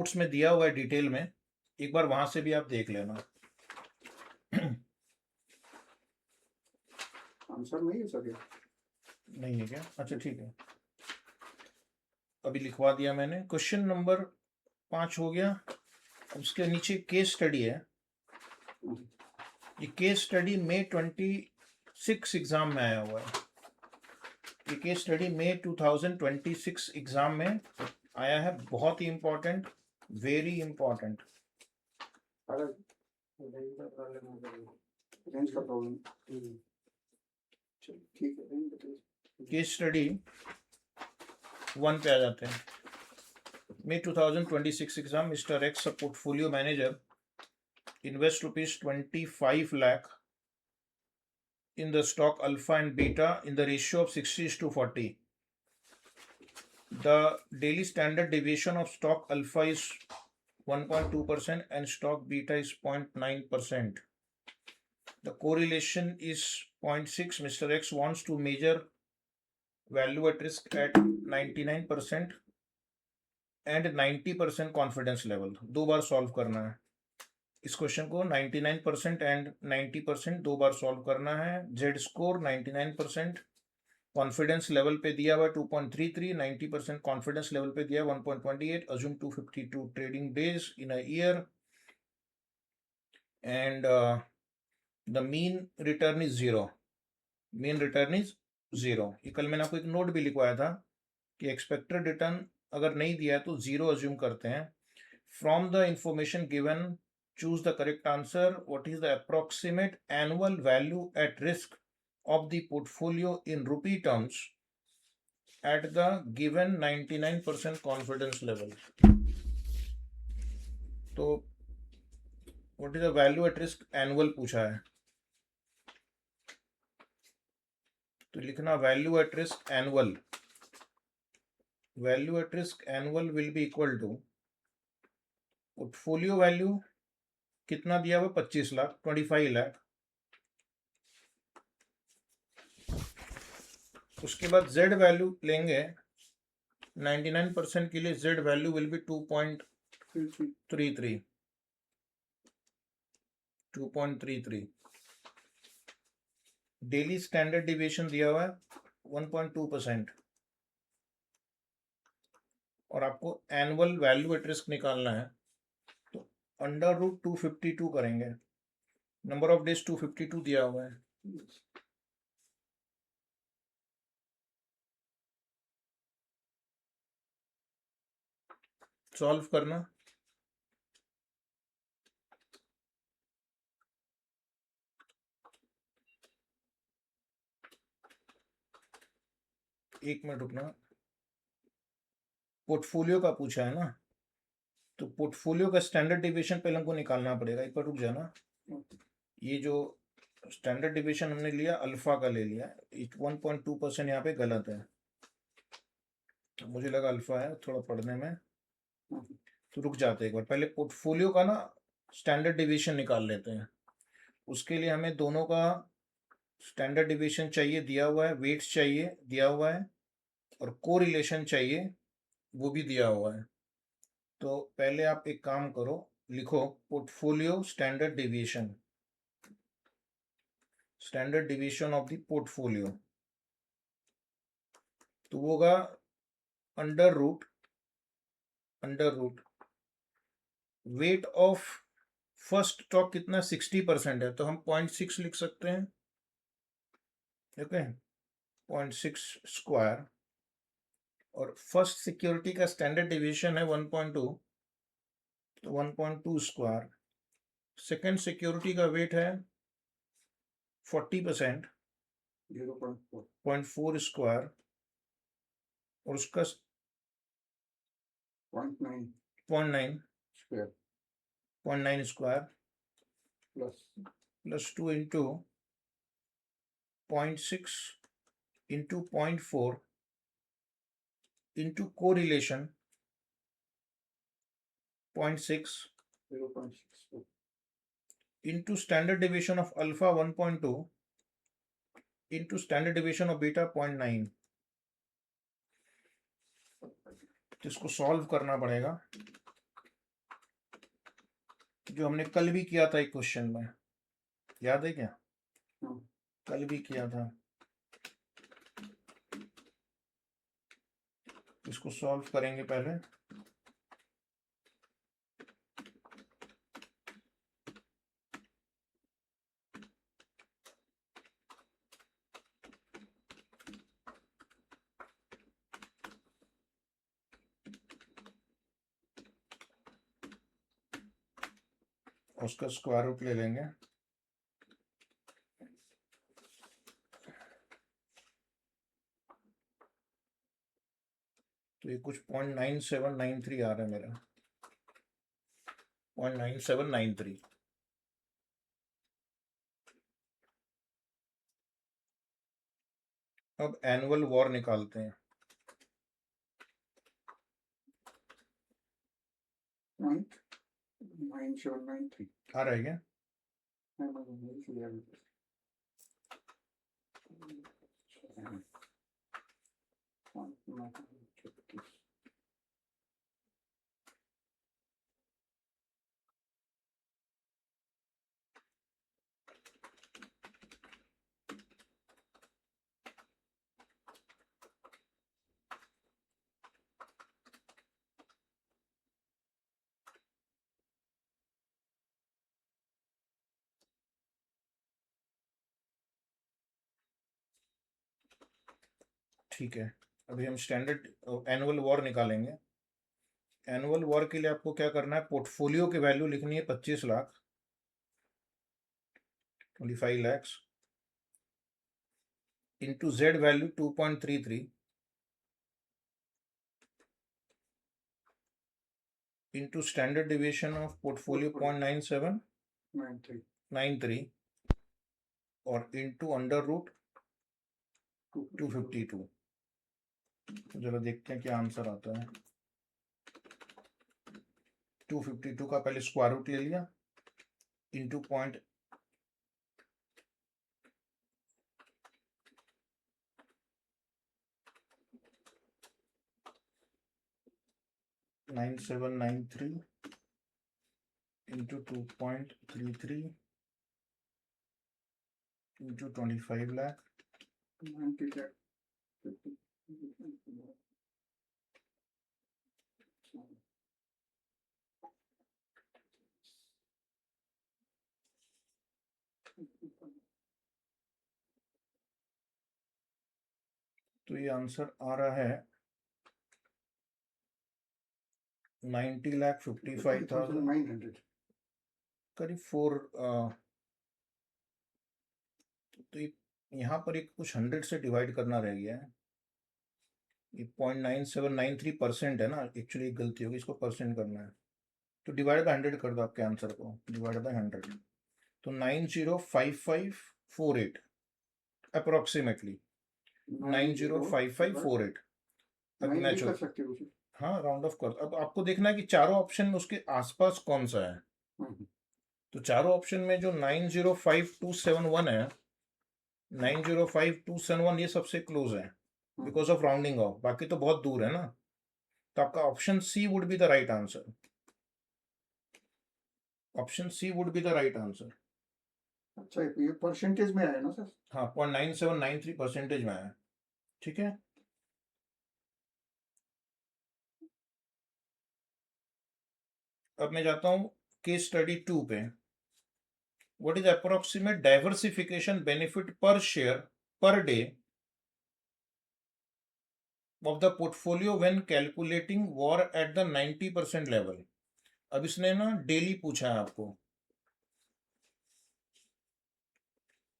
Notes में दिया हुआ है डिटेल में, एक बार वहां से भी आप देख लेना। आंसर नहीं है सर ये? नहीं है क्या? अच्छा ठीक है, अभी लिखवा दिया मैंने। क्वेश्चन नंबर 5 हो गया। उसके नीचे केस स्टडी है। ये केस स्टडी मई 26 एग्जाम में आया हुआ है। ये केस स्टडी मई 2026 एग्जाम में आया है, बहुत ही इंपॉर्टेंट, वेरी इंपॉर्टेंट। रेंज का प्रॉब्लम। चलो ठीक है, रेंज बताइए। केस स्टडी 1 पे आ जाते हैं। May 2026 exam, Mr. X, a portfolio manager, invest rupees 25 lakh in the stock alpha and beta in the ratio of 60:40. The daily standard deviation of stock alpha is 1.2% and stock beta is 0.9%. The correlation is 0.6. Mr. X wants to measure value at risk at 99% and 90% confidence level. 2 bar solve करना है इस question को। 99% and 90% 2 bar solve करना है। Z score 99% confidence level पे दिया हुआ 2.33, 90% confidence level पे दिया 1.28, assume 252 trading days in a year and the mean return is 0। Mean return is 0। ये कल मैंने आपको एक नोट भी लिखवाया था कि एक्सपेक्टेड रिटर्न अगर नहीं दिया है तो 0 अज्यूम करते हैं। From the information given, choose the correct answer. What is the approximate annual value at risk of the portfolio in rupee terms at the given 99% confidence level? तो what is the value at risk annual पूछा है, तो लिखना value at risk annual. Value at risk annual will be equal to portfolio value कितना दिया हुआ 25 लाख, 25 लाख। उसके बाद z वैल्यू लेंगे 99% के लिए। z value will be 2.33। Daily standard deviation दिया हुआ है 1.2% और आपको एनुअल वैल्यू एट रिस्क निकालना है, तो अंडर रूट 252 करेंगे। नंबर ऑफ डेज 252 दिया हुआ है। सॉल्व करना। एक मिनट रुकना। पोर्टफोलियो का पूछा है ना, तो पोर्टफोलियो का स्टैंडर्ड डिविएशन पहले हमको निकालना पड़ेगा। एक बार रुक जाना। ये जो स्टैंडर्ड डिविएशन हमने लिया अल्फा का ले लिया, 1.2% यहाँ पे गलत है, मुझे लगा अल्फा है थोड़ा पढ़ने में, तो रुक जाते एक बार। पहले पोर्टफोलियो का ना स्टैंडर्ड डिविएशन निकाल लेते हैं। उसके लिए हमें दोनों का स्टैंडर्ड डिविएशन चाहिए, दिया हुआ है, वेट्स चाहिए, दिया हुआ है, और कोरिलेशन चाहिए, वो भी दिया हुआ है। तो पहले आप एक काम करो, लिखो portfolio standard deviation, standard deviation of the portfolio, तो वो होगा under root weight of first stock कितना 60% है, तो हम 0.6 लिख सकते हैं। ठीक है, 0.6 स्क्वायर, और फर्स्ट सिक्योरिटी का स्टैंडर्ड डिविएशन है 1.2, तो 1.2 स्क्वायर। सेकेंड सिक्योरिटी का वेट है 40%, 0.4 स्क्वायर, और उसका 0.9 square plus 2 into 0.6 into 0.4 into correlation 0.6 into standard deviation of alpha 1.2 into standard deviation of beta 0.9। तो इसको सॉल्व करना पड़ेगा। जो हमने कल भी किया था एक क्वेश्चन में, याद है क्या? हाँ। कल भी किया था। इसको सॉल्व करेंगे पहले। उसका स्क्वायर रूट ले लेंगे। तो ये कुछ 0.9793 आ रहा है मेरा, 0.9793। अब एनुअल वॉर निकालते हैं। 9793 आ रहा है क्या? ठीक है, अभी हम स्टैंडर्ड एनुअल वॉर निकालेंगे। एनुअल वॉर के लिए आपको क्या करना है, पोर्टफोलियो की वैल्यू लिखनी है 25 lakh, 25 lakhs, into Z value 2.33, into standard deviation of portfolio 0.9793 और इंटू अंडर रूट 252। जरा देखते हैं क्या आंसर आता है। 252 का पहले स्क्वायर रूट ले लिया, into 0.9793 into 2.33 into 25 lakh, 90 lakh. तो ये आंसर आ रहा है 90,55,000, 900. करीब 4। तो यहाँ पर एक कुछ 100 से डिवाइड करना रह गया है। ये 0.9793% है ना, एक्चुअली एक गलती होगी, इसको परसेंट करना है। तो डिवाइड बाय 100 कर दो आपके आंसर को, डिवाइड बाय 100। तो 905548 अप्रोक्सीमेटली 905548। अब 9 मैच भी हो, कर सकते हो उसे. हाँ राउंड ऑफ कर। अब आपको देखना है कि चारों ऑप्शन में उसके आसपास कौन सा है। हम्म. तो चारों ऑप्शन में जो 905271 है, 905271 ये सबसे क्लोज है बिकॉज ऑफ राउंडिंग ऑफ, बाकी तो बहुत दूर है ना। तो आपका option C would be the right answer. Option C would be the right answer. अच्छा, ये परसेंटेज में आया ना सर. हाँ 0.9793% में आया। ठीक है, अब मैं जाता हूँ केस स्टडी 2 पे। What is approximate diversification benefit per share per day of the portfolio when calculating war at the 90% level। अब इसने ना डेली पूछा है आपको,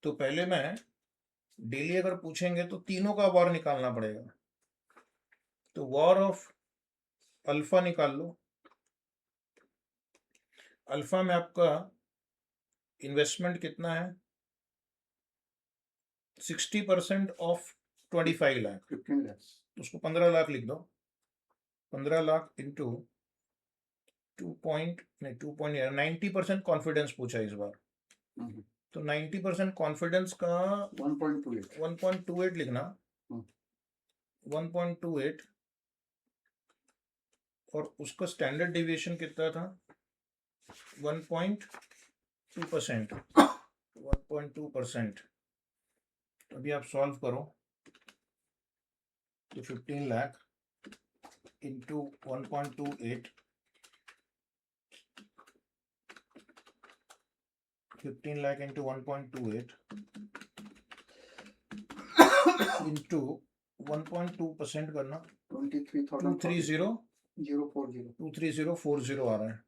तो पहले मैं डेली अगर पूछेंगे तो तीनों का वॉर निकालना पड़ेगा। तो वॉर ऑफ अल्फा निकाल लो। अल्फा में आपका इन्वेस्टमेंट कितना है, 60% ऑफ 25 लाख, 15 lakhs. तो उसको 15 लाख लिख दो। 15 लाख इंटू 90% कॉन्फिडेंस पूछा इस बार। हम्म. तो 90% कॉन्फिडेंस का 1.28. 1.28 लिखना, 1.28, और उसका स्टैंडर्ड डेविएशन कितना था, 1.2%, 1.2%। अभी आप सॉल्व करो तो 15 lakh into 1.28, 15 lakh into 1.28 into 1.2% करना 23,000 040 23040 आ रहा है।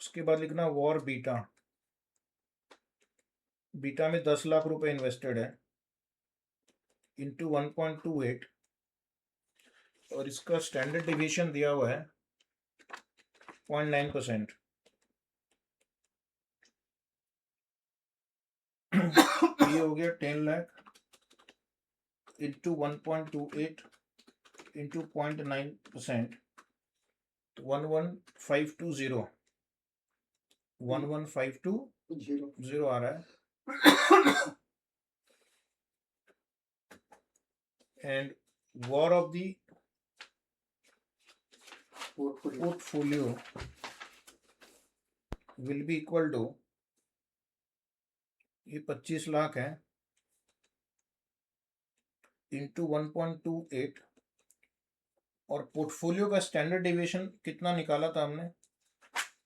उसके बाद लिखना वॉर बीटा, बीटा में 10 लाख रुपए इन्वेस्टेड है इंटू 1.28 और इसका स्टैंडर्ड डिविएशन दिया हुआ है 0.9%। ये हो गया 10 लाख इंटू 1.28 इंटू 0.9%, तो 11520 11520 आ रहा है। And war of the portfolio will be equal to, ये 25 लाख है इंटू 1.28 और पोर्टफोलियो का स्टैंडर्ड डिविएशन कितना निकाला था हमने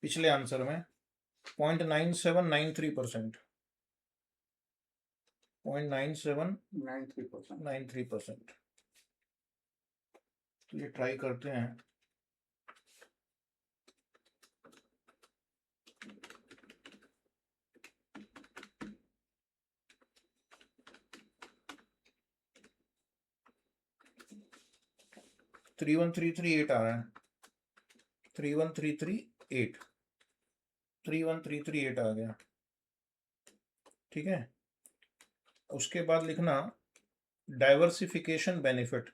पिछले आंसर में 0.9793%, 0.9793%। तो ये ट्राई करते हैं। Three one three three eight आ रहा है, 31338, 31338 आ गया। ठीक है, उसके बाद लिखना diversification benefit,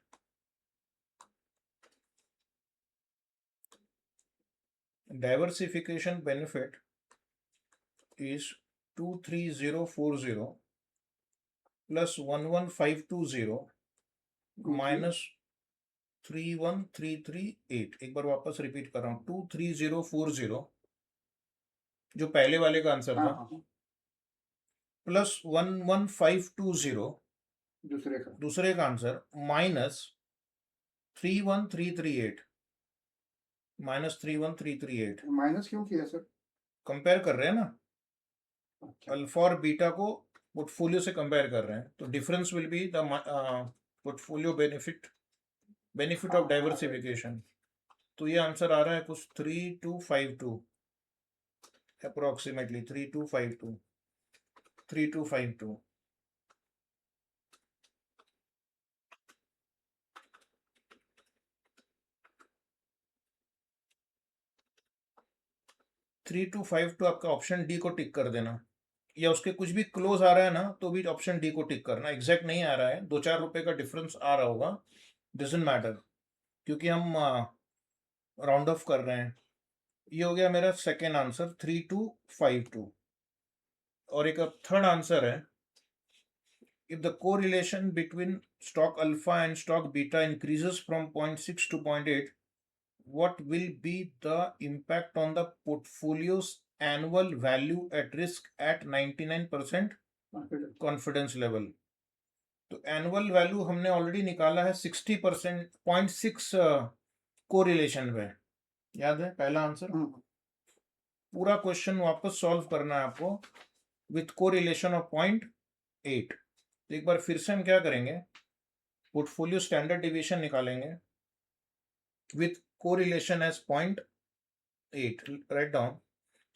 diversification benefit is 23040 plus 11520 minus 31338। एक बार वापस रिपीट कर रहा हूँ, 23040 जो पहले वाले का आंसर था प्लस 11520 दूसरे का आंसर माइनस 31338, माइनस 31338। माइनस क्यों किया सर? कंपेयर कर रहे हैं ना, अच्छा। अल्फा और बीटा को पोर्टफोलियो से कंपेयर कर रहे हैं, तो difference will be the portfolio benefit of diversification. तो ये आंसर आ रहा है कुछ 3252, अप्रोक्सीमेटली 3252। 3252 आपका ऑप्शन डी को टिक कर देना, या उसके कुछ भी क्लोज आ रहा है ना तो भी ऑप्शन डी को टिक करना। एग्जैक्ट नहीं आ रहा है, 2-4 रुपए का डिफरेंस आ रहा होगा, डजंट मैटर, क्योंकि हम राउंड ऑफ कर रहे हैं। ये हो गया मेरा सेकेंड आंसर 3252। और एक अब थर्ड आंसर है, if the correlation between stock alpha and stock beta increases from 0.6 to 0.8, what will be the impact on the portfolio's annual value at risk at 99% confidence level? तो annual value हमने already निकाला है 60%, 0.6 correlation में, याद है पहला answer. पूरा question वापस सॉल्व करना है आपको विथ कोरिलेशन ऑफ 0.8। तो एक बार फिर से हम क्या करेंगे, पोर्टफोलियो स्टैंडर्ड डिविएशन निकालेंगे with correlation as 0.8। Write down,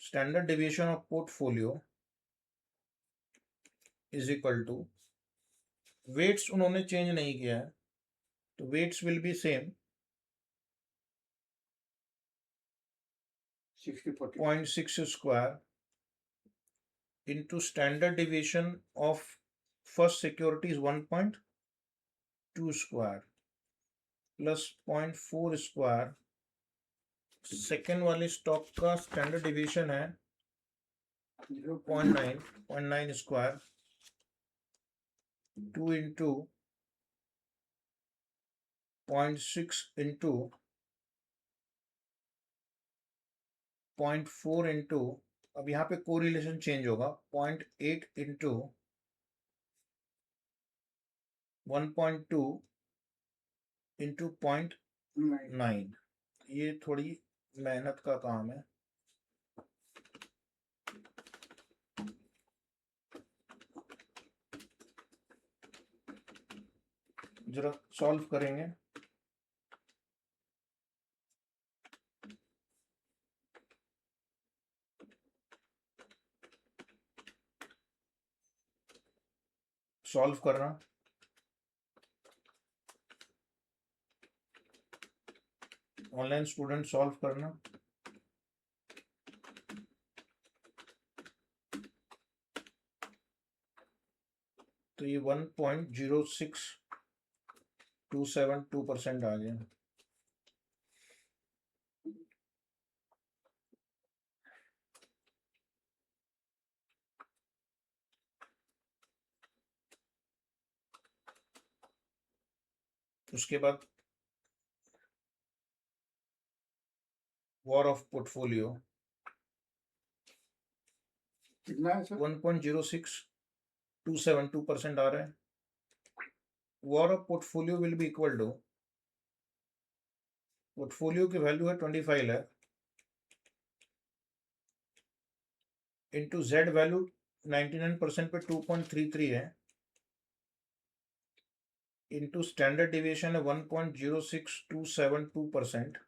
standard deviation of portfolio is equal to, weights उन्होंने चेंज नहीं किया है तो weights will be same, 0.6 square into standard deviation of first security is 1.2 square plus 0.4 square, second वाले stock का standard deviation है 0.9 square, 2 into 0.6 into 0.4 into, अब यहाँ पे कोरिलेशन चेंज होगा, 0.8 इंटू 1.2 इंटू 0.9। ये थोड़ी मेहनत का काम है। जरा सॉल्व करेंगे। सॉल्व करना, ऑनलाइन स्टूडेंट सॉल्व करना। तो ये 1.06272% आ गया। उसके बाद वॉर ऑफ पोर्टफोलियो कितना है सर? 1.06272% आ रहा है। VaR of portfolio will be equal to, portfolio की वैल्यू है 25 लाख इंटू जेड वैल्यू 99% पे 2.33 है, इंटू स्टैंडर्ड डिविएशन है 1.06272%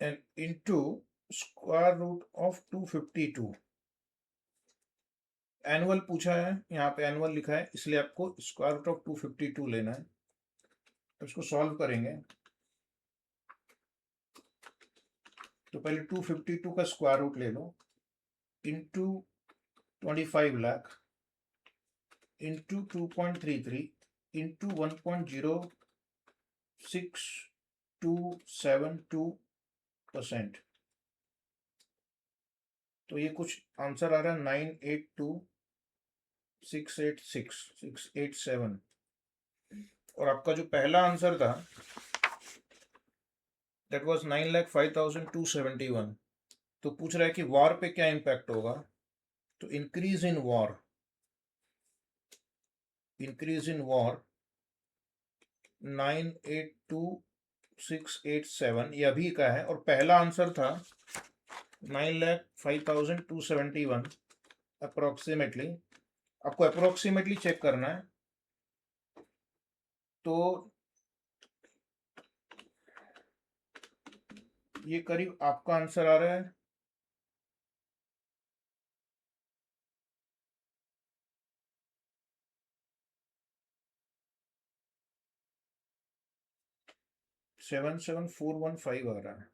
and into square root of 252। Annual पूछा है, यहाँ पे एनुअल लिखा है, इसलिए आपको स्क्वायर रूट ऑफ 252 लेना है। तो इसको सॉल्व करेंगे। तो पहले 252 का स्क्वायर रूट ले लो, इंटू 25 लाख इंटू 2.33 इंटू 1.06272%। तो ये कुछ आंसर आ रहा है 982,686,687। और आपका जो पहला आंसर था दैट वाज 9,05,271। तो पूछ रहा है कि वॉर पे क्या इम्पैक्ट होगा। तो इंक्रीज इन वॉर 982,687 ये अभी का है, और पहला आंसर था 9,05,271 अप्रोक्सीमेटली। आपको अप्रोक्सीमेटली चेक करना है। तो ये करीब आपका आंसर आ रहा है 77,415 आ रहा है।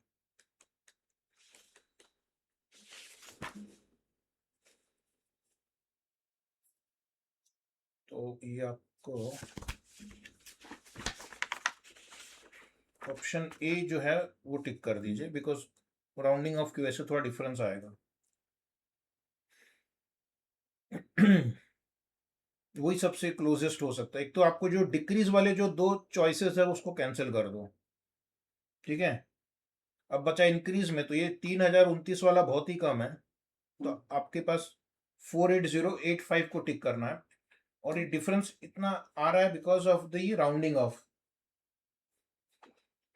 तो ये आपको ऑप्शन ए जो है वो टिक कर दीजिए, बिकॉज राउंडिंग ऑफ की वजह से थोड़ा डिफरेंस आएगा। वही सबसे क्लोजेस्ट हो सकता है। एक तो आपको जो डिक्रीज वाले जो दो चॉइसेस है उसको कैंसिल कर दो, ठीक है। अब बचा इंक्रीज में, तो ये 3,029 वाला बहुत ही कम है, तो आपके पास 48085 को टिक करना है। और ये डिफरेंस इतना आ रहा है because of the rounding off,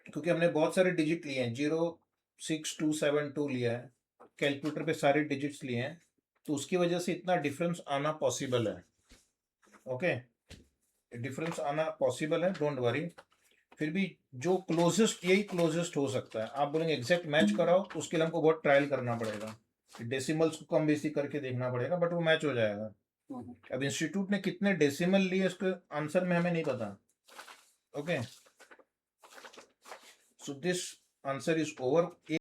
क्योंकि हमने बहुत सारे डिजिट लिए हैं, 06272 लिया है, कैलकुलेटर पे सारे डिजिट्स लिए हैं, तो उसकी वजह से इतना डिफरेंस आना पॉसिबल है। ओके, डिफरेंस आना पॉसिबल है, डोंट वरी। फिर भी जो क्लोजेस्ट, यही क्लोजेस्ट हो सकता है। आप बोलेंगे एग्जैक्ट मैच कराओ, तो उसके लिए हमको बहुत ट्रायल करना पड़ेगा, डेसिमल्स को कम बेसी करके देखना पड़ेगा, बट वो मैच हो जाएगा। अब इंस्टीट्यूट ने कितने डेसिमल लिए इसके आंसर में हमें नहीं पता। Okay, so this answer is over.